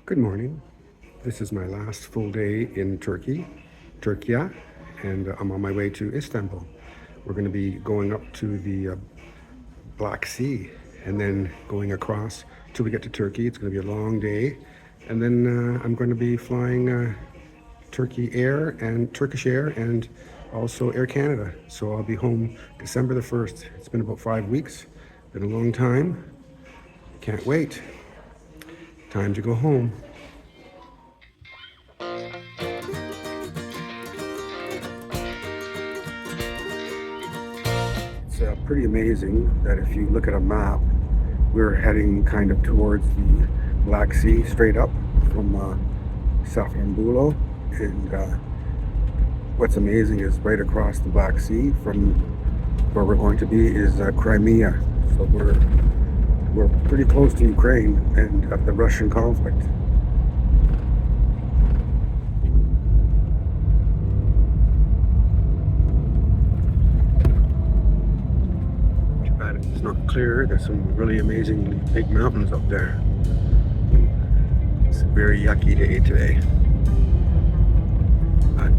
Good morning. This is my last full day in Turkey, and I'm on my way to Istanbul. We're going to be going up to the Black Sea and then going across till we get to Turkey. It's going to be a long day, and then I'm going to be flying Turkey Air and Turkish Air and also Air Canada. So I'll be home December the 1st. It's been about 5 weeks, been a long time. Can't wait. Time to go home. It's pretty amazing that if you look at a map, we're heading kind of towards the Black Sea straight up from Safranbolu. And what's amazing is right across the Black Sea from where we're going to be is Crimea. So we're pretty close to Ukraine and the Russian conflict. It's not clear. There's some really amazing big mountains up there. It's a very yucky day today, but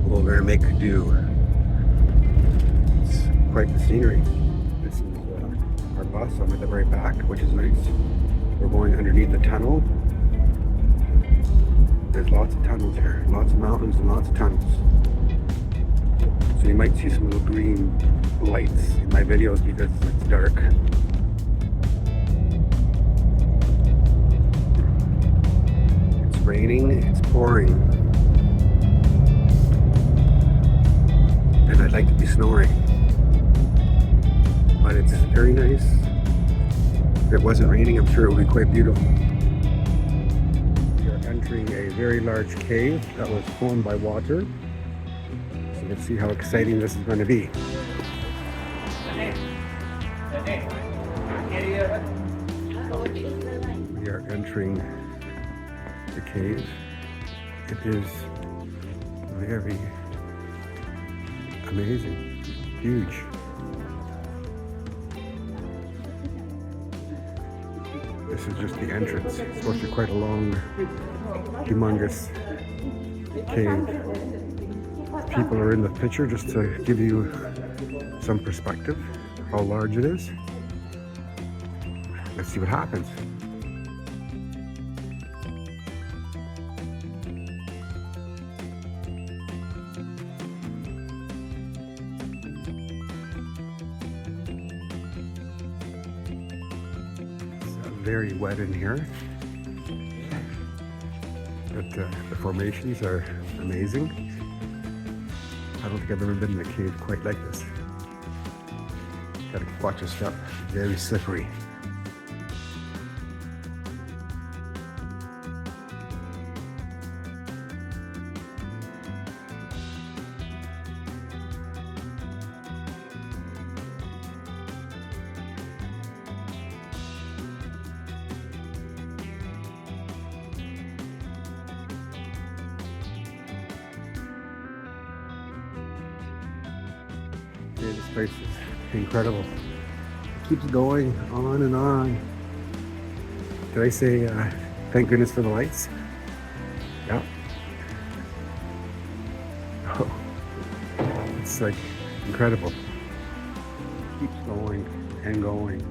we're gonna make do. It's quite the scenery. This is our bus. I'm at the very back, which is nice. We're going underneath the tunnel. There's lots of tunnels here, lots of mountains and lots of tunnels. So you might see some little green lights in my videos because it's dark. It's raining, it's pouring. And I'd like to be snoring. But it's very nice. If it wasn't raining, I'm sure it would be quite beautiful. We are entering a very large cave that was formed by water. So let's see how exciting this is going to be. We are entering the cave. It is very amazing, huge. This is just the entrance. It's supposed to be quite a long, humongous cave. People are in the picture just to give you some perspective how large it is. Let's see what happens. It's very wet in here, but the formations are amazing. I don't think I've ever been in a cave quite like this. Gotta watch your step, very slippery. Yeah, this place is incredible. It keeps going on and on. Did I say thank goodness for the lights? Yeah. Oh, it's like incredible. It keeps going and going.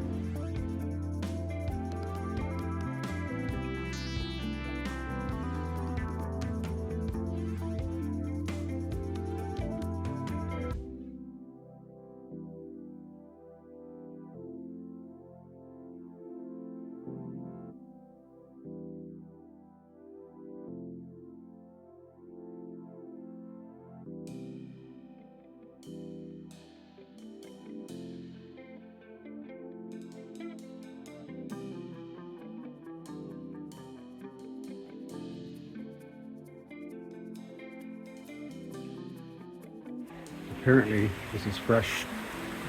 Apparently, this is fresh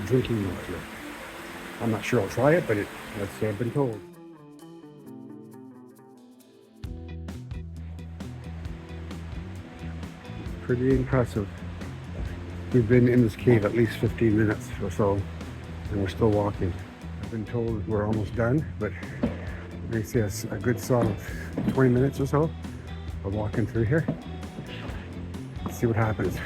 drinking water. I'm not sure I'll try it, but that's what I've been told. It's pretty impressive. We've been in this cave at least 15 minutes or so, and we're still walking. I've been told we're almost done, but You see a good solid 20 minutes or so of walking through here. Let's see what happens.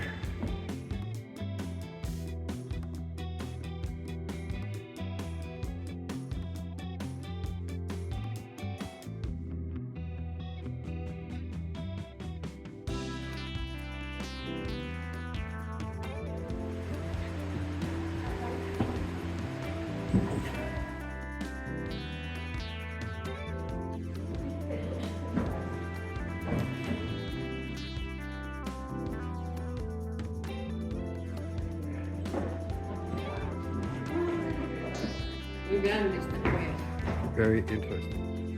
Very interesting.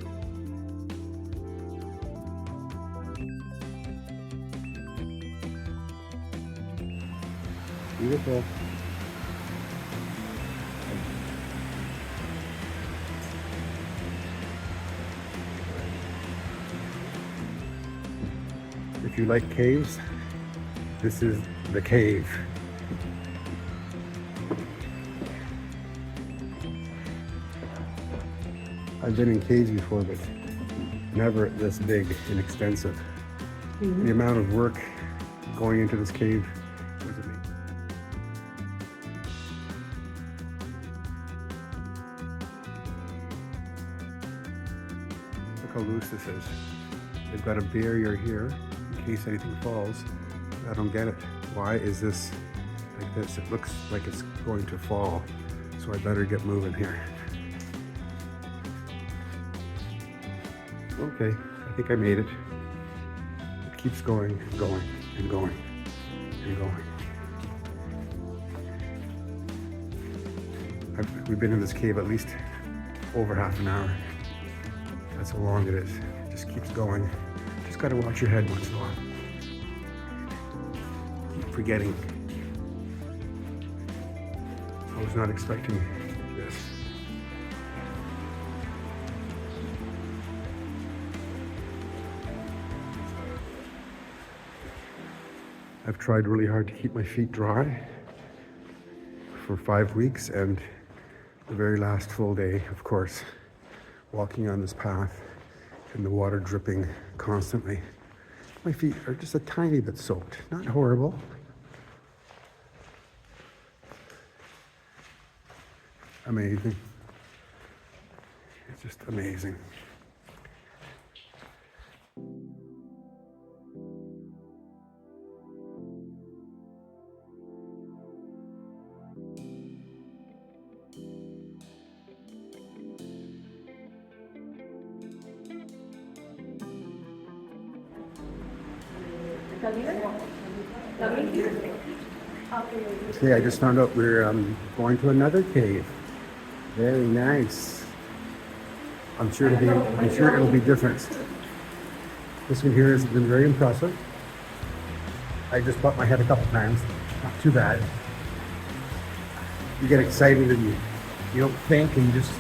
Beautiful. If you like caves, this is the cave. I've been in caves before, but never this big and extensive. The amount of work going into this cave was amazing. Look how loose this is. They've got a barrier here in case anything falls. I don't get it. Why is this like this? It looks like it's going to fall, so I better get moving here. Okay, I think I made it. It keeps going and going and going and going. We've been in this cave at least over half an hour. That's how long it is. It just keeps going. Just gotta watch your head once in a while. Keep forgetting. I was not expecting this. I've tried really hard to keep my feet dry for 5 weeks, and the very last full day, of course, walking on this path and the water dripping constantly. My feet are just a tiny bit soaked, not horrible. Amazing. It's just amazing. Okay, I just found out we're going to another cave. Very nice. I'm sure it'll be different. This one here has been very impressive. I just bumped my head a couple times. Not too bad. You get excited and you don't think, and you just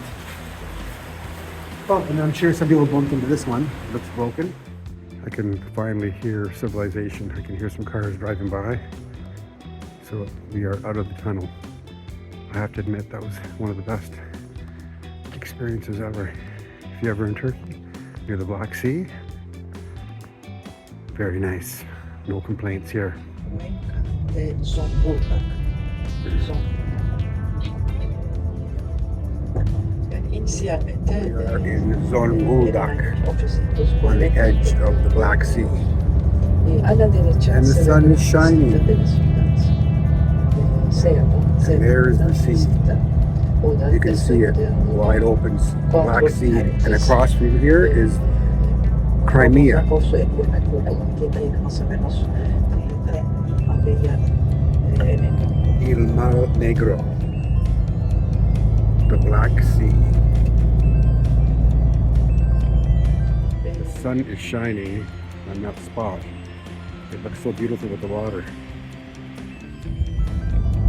bump. And I'm sure some people bumped into this one. It looks broken. I can finally hear civilization. I can hear some cars driving by. So we are out of the tunnel. I have to admit that was one of the best experiences ever. If you're ever in Turkey, near the Black Sea, very nice. No complaints here. We are in Zonguldak, on the edge of the Black Sea. And the sun is shining. And there is the sea. You can see it, wide open Black Sea. And across from here is Crimea. Il Mar Negro, the Black Sea. The sun is shining on that spot. It looks so beautiful with the water.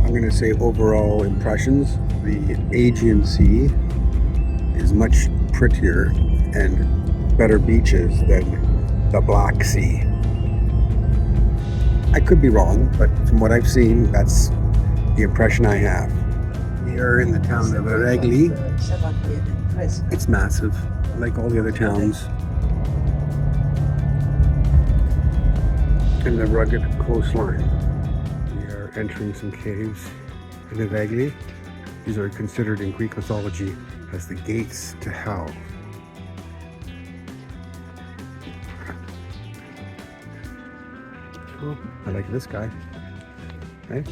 I'm going to say overall impressions, the Aegean Sea is much prettier and better beaches than the Black Sea. I could be wrong, but from what I've seen, that's the impression I have. We are in the town of Regli. It's massive. like all the other towns. And the rugged coastline. We are entering some caves in Evagli. These are considered in Greek mythology as the gates to hell. Oh, I like this guy. Hey?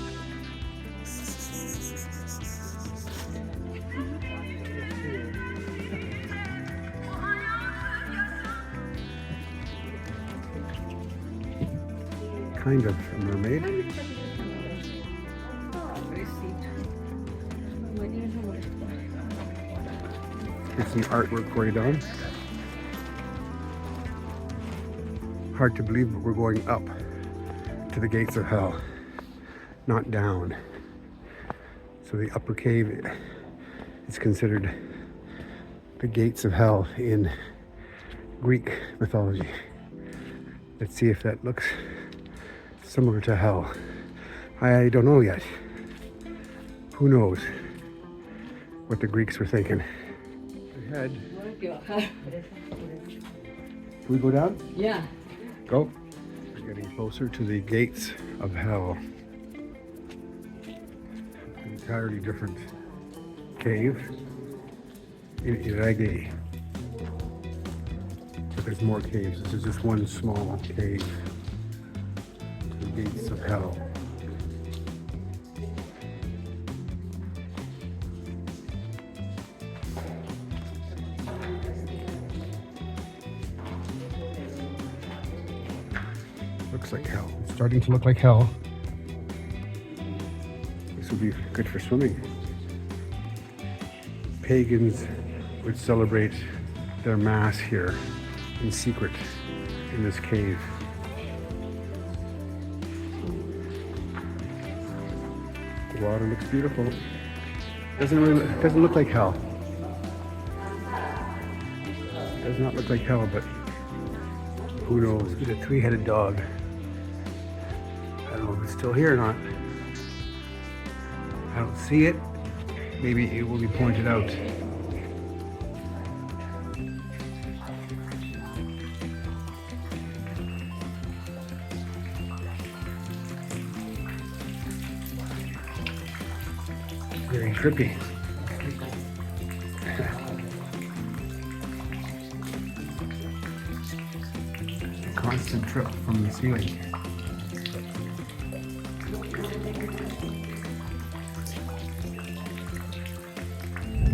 Kind of a mermaid. Here's some artwork for you, Don. Hard to believe, but we're going up to the gates of hell, not down. So the upper cave is considered the gates of hell in Greek mythology. Let's see if that looks similar to hell. I don't know yet. Who knows what the Greeks were thinking. Ahead. Can we go down? Yeah. Go. We're getting closer to the gates of hell. An entirely different cave in Iragli. But there's more caves. This is just one small cave. The gates of hell. Looks like hell. It's starting to look like hell. This would be good for swimming. Pagans would celebrate their mass here in secret in this cave. The water looks beautiful. Doesn't look like hell. Does not look like hell, but who knows? It's a three-headed dog. I don't know if it's still here or not. I don't see it. Maybe it will be pointed out. Very trippy. Constant trip from the ceiling.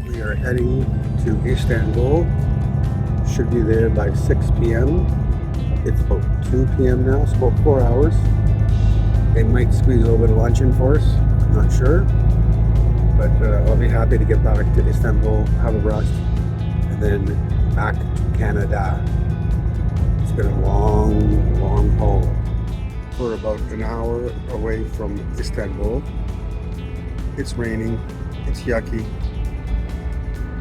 We are heading to Istanbul. Should be there by 6 p.m. It's about 2 p.m. now, so about 4 hours. They might squeeze a little bit of lunch in for us, I'm not sure. But I'll be happy to get back to Istanbul, have a rest, and then back to Canada. It's been a long, long haul. We're about an hour away from Istanbul. It's raining, it's yucky.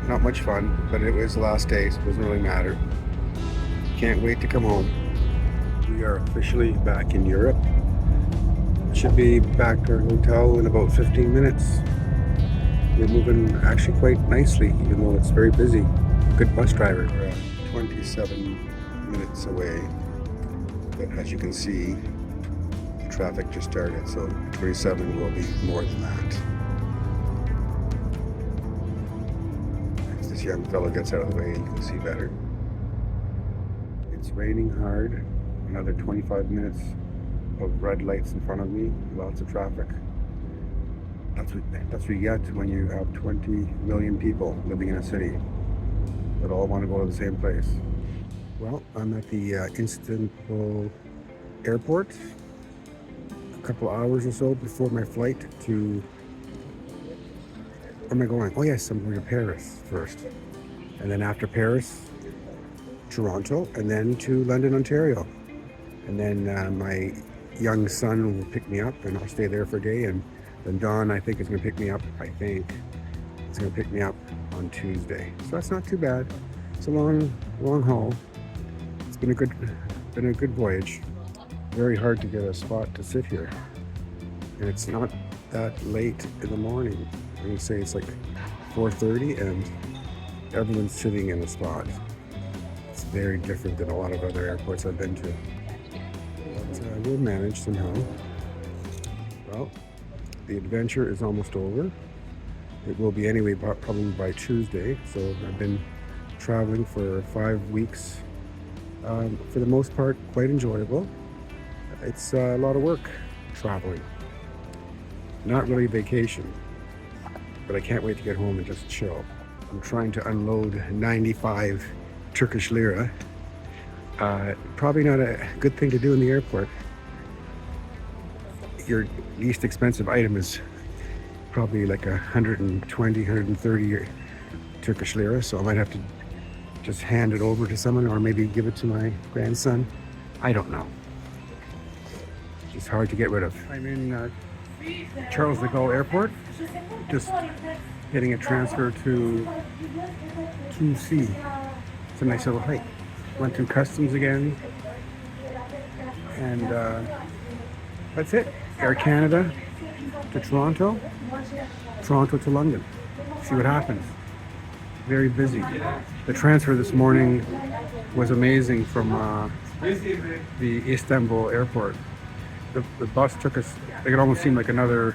Not much fun, but it was the last day, so it doesn't really matter. Can't wait to come home. We are officially back in Europe. Should be back to our hotel in about 15 minutes. We're moving actually quite nicely, even though it's very busy. Good bus driver. We're 27 minutes away, but as you can see, the traffic just started, so 27 will be more than that. As this young fellow gets out of the way, you can see better. It's raining hard. Another 25 minutes of red lights in front of me, lots of traffic. That's what you get when you have 20 million people living in a city that all want to go to the same place. Well, I'm at the Istanbul airport. A couple hours or so before my flight to... Where am I going? Oh yes, I'm going to Paris first. And then after Paris, Toronto, and then to London, Ontario. And then my young son will pick me up and I'll stay there for a day, and then Dawn, I think, is going to pick me up. It's going to pick me up on Tuesday. So that's not too bad. It's a long haul. It's been a good voyage. Very hard to get a spot to sit here. And it's not that late in the morning. I'm going to say it's like 4:30 and everyone's sitting in a spot. very different than a lot of other airports I've been to. But we'll manage somehow. Well, the adventure is almost over. It will be anyway, probably by Tuesday. So I've been traveling for 5 weeks. For the most part, quite enjoyable. It's a lot of work traveling. Not really vacation, but I can't wait to get home and just chill. I'm trying to unload 95 Turkish lira. Probably not a good thing to do in the airport. Your least expensive item is probably like 120, 130 Turkish lira, so I might have to just hand it over to someone or maybe give it to my grandson. I don't know. It's hard to get rid of. I'm in Charles de Gaulle Airport, just getting a transfer to 2C. It's a nice little hike. Went through customs again, and that's it. Air Canada to Toronto, Toronto to London. See what happens. Very busy. The transfer this morning was amazing from the Istanbul airport. The bus took us, it almost seemed like another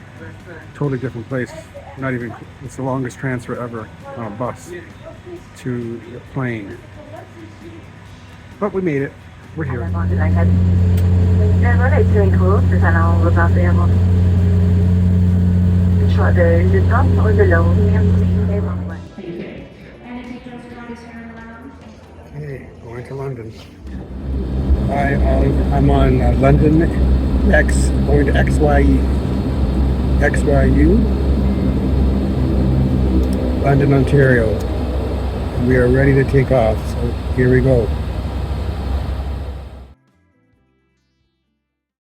totally different place. Not even, it's the longest transfer ever on a bus to the plane. But we made it. We're here. Okay, going to London. I'm on London X, going to XYU, London, Ontario. We are ready to take off, so here we go.